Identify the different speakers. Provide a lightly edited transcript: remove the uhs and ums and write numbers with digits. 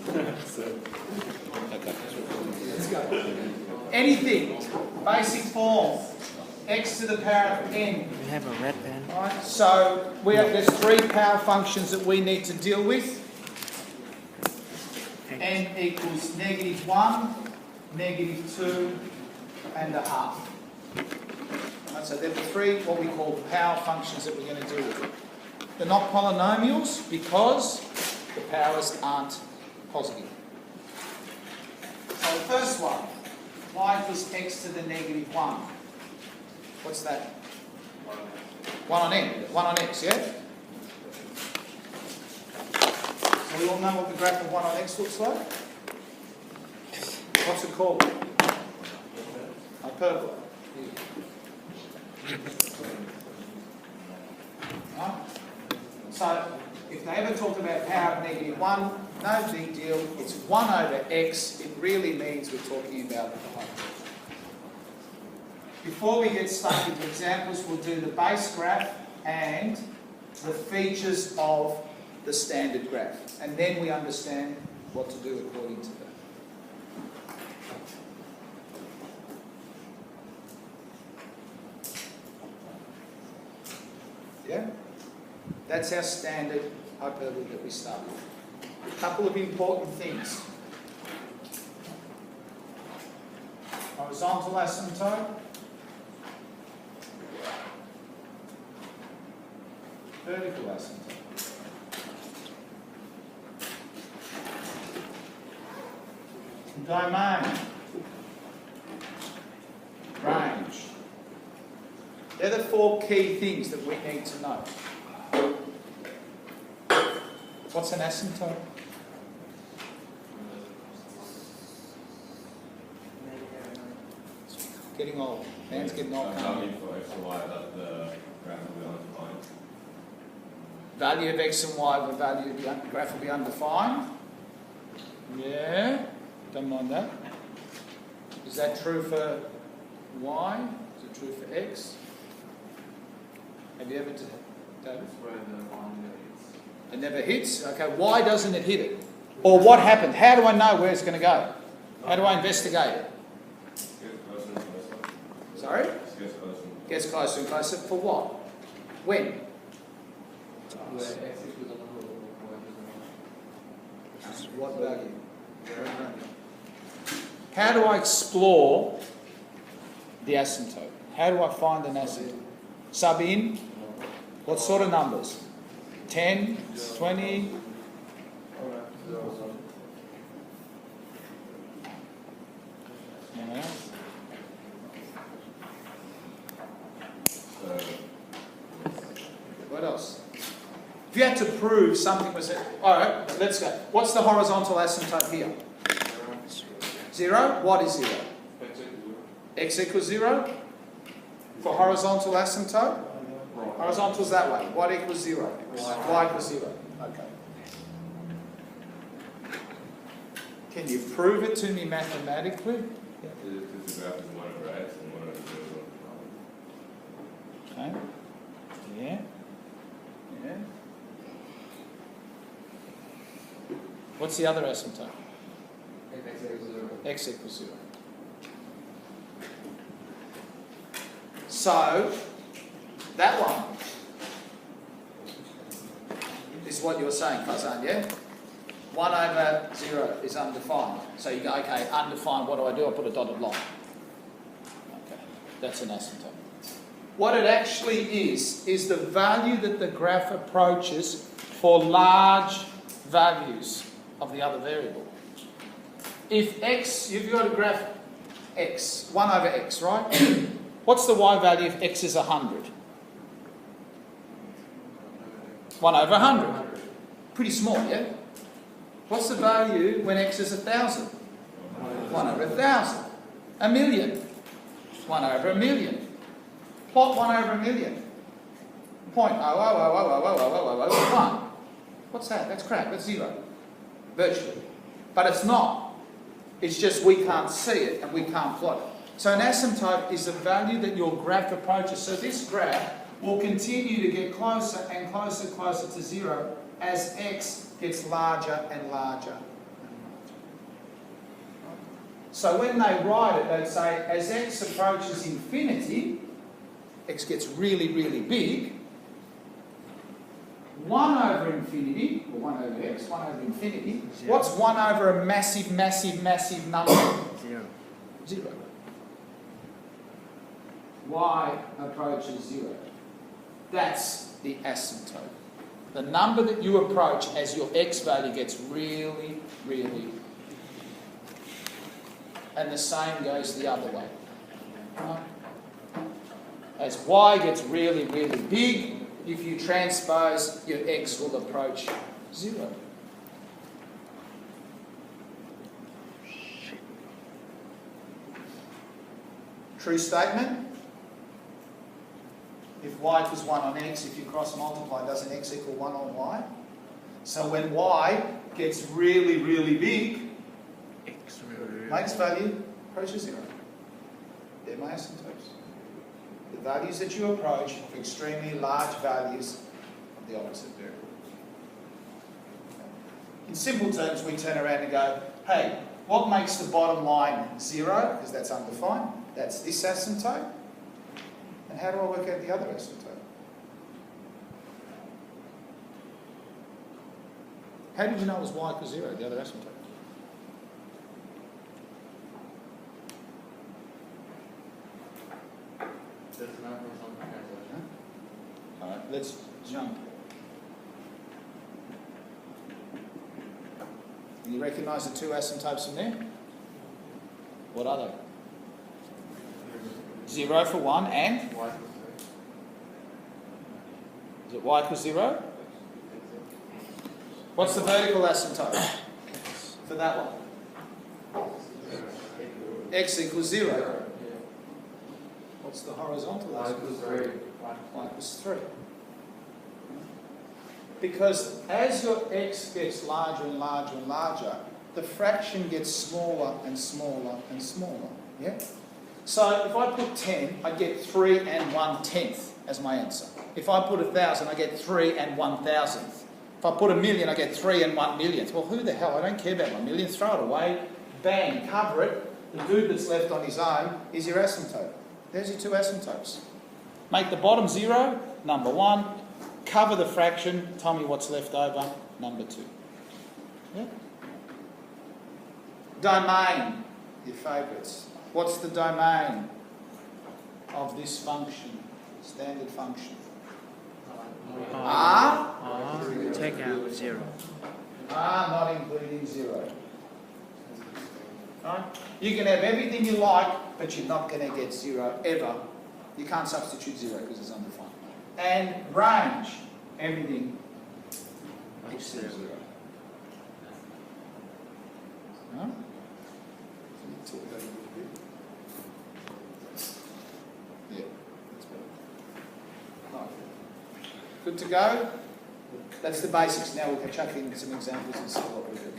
Speaker 1: Let's go. Anything, basic form, x to the power of n.
Speaker 2: We have a red pen.
Speaker 1: Right, so there's three power functions that we need to deal with. N equals -1, -2, and a half. Right, so they're the three what we call power functions that we're going to deal with. They're not polynomials because the powers aren't positive. So the first one, y equals x to the -1. What's that? 1 on n. 1 on x, yeah? So we all know what the graph of 1 on x looks like? What's it called? Hyperbola. Right? So if they ever talk about power of -1, no big deal. It's 1 over x. It really means we're talking about the hyperbola. Before we get stuck into examples, we'll do the base graph and the features of the standard graph. And then we understand what to do according to that. Yeah? That's our standard hyperbola that we start with. A couple of important things. Horizontal asymptote. Vertical asymptote. Domain. Range. They're the four key things that we need to know. What's an asymptote? Getting old. Man's getting old.
Speaker 3: Value for x and y that the graph will be undefined.
Speaker 1: Value of x and y, the value of the graph will be undefined. Yeah, don't mind that. Is that true for y? Is it true for x? Have you ever, David? It never hits. Okay, why doesn't it hit it? Or what happened? How do I know where it's going to go? How do I investigate it? Sorry? Gets closer and closer. For what? When? What value? How do I explore the asymptote? How do I find an asymptote? Sub in? What sort of numbers? 10, 20? Yeah. What else? If you had to prove something was it, all right, let's go. What's the horizontal asymptote here? 0. What is 0? X equals 0. For horizontal asymptote, horizontal's that way. What equals 0? Y equals 0. Okay. Can you prove it to me mathematically? Okay. Yeah. Yeah. What's the other asymptote? X equals 0. So, that one is what you're saying, Fazan, yeah? 1 over 0 is undefined. So you go, okay, undefined, what do? I put a dotted line. Okay, that's an asymptote. What it actually is the value that the graph approaches for large values of the other variable. If x, you've got a graph x, 1 over x, right? What's the y value if x is 100? 1 over 100. Pretty small, yeah? What's the value when x is 1,000? 1 over 1,000. A million. 1 over a million. Plot 1 over a million. 0.000000001. What's that? That's crap. That's 0. Virtually. But it's not. It's just we can't see it and we can't plot it. So an asymptote is the value that your graph approaches. So this graph will continue to get closer and closer to 0 as x gets larger and larger and So when they write it, they'd say, as x approaches infinity, x gets really, really big, 1 over infinity, or 1 over x, 1 over infinity,
Speaker 2: Zero.
Speaker 1: what's 1 over a massive, massive, massive number?
Speaker 2: 0.
Speaker 1: 0. Y approaches 0. That's the asymptote. The number that you approach as your x value gets really, really, and the same goes the other way. Right? As y gets really, really big, if you transpose, your x will approach 0. True statement? If y equals 1 on x, if you cross multiply, doesn't x equal 1 on y? So when y gets really, really big,
Speaker 2: X
Speaker 1: makes value approaches 0. They're my asymptotes. The values that you approach for extremely large values of the opposite variable. In simple terms, we turn around and go, hey, what makes the bottom line 0? Because that's undefined. That's this asymptote. And how do I work out the other asymptote? How did you know it was y equals 0, the other asymptote? Alright, let's jump. Can you recognise the two asymptotes from there? What are they? 0 for 1 and? Is it y equals 0? What's the vertical asymptote for that one? X equals 0. What's the horizontal asymptote? Y equals 3. Because as your x gets larger and larger and larger, the fraction gets smaller and smaller and smaller. Yeah? So if I put 10, I get 3 and 1/10 as my answer. If I put 1,000, I get 3 and 1,000th. If I put 1,000,000, I get 3 and 1,000,000th. Well, who the hell? I don't care about my million. Throw it away. Bang, cover it. The dude that's left on his own is your asymptote. There's your two asymptotes. Make the bottom 0, number 1. Cover the fraction. Tell me what's left over, number 2. Yeah? Domain, your favourites. What's the domain of this function? Standard function. R?
Speaker 2: Take out 0.
Speaker 1: R not including 0. Right? You can have everything you like, but you're not going to get 0 ever. You can't substitute 0 because it's undefined. And range, everything except 0. Right? Talk about it a little bit. Yeah, that's better. Right. Good to go? That's the basics. Now we'll chuck in some examples and see what we do.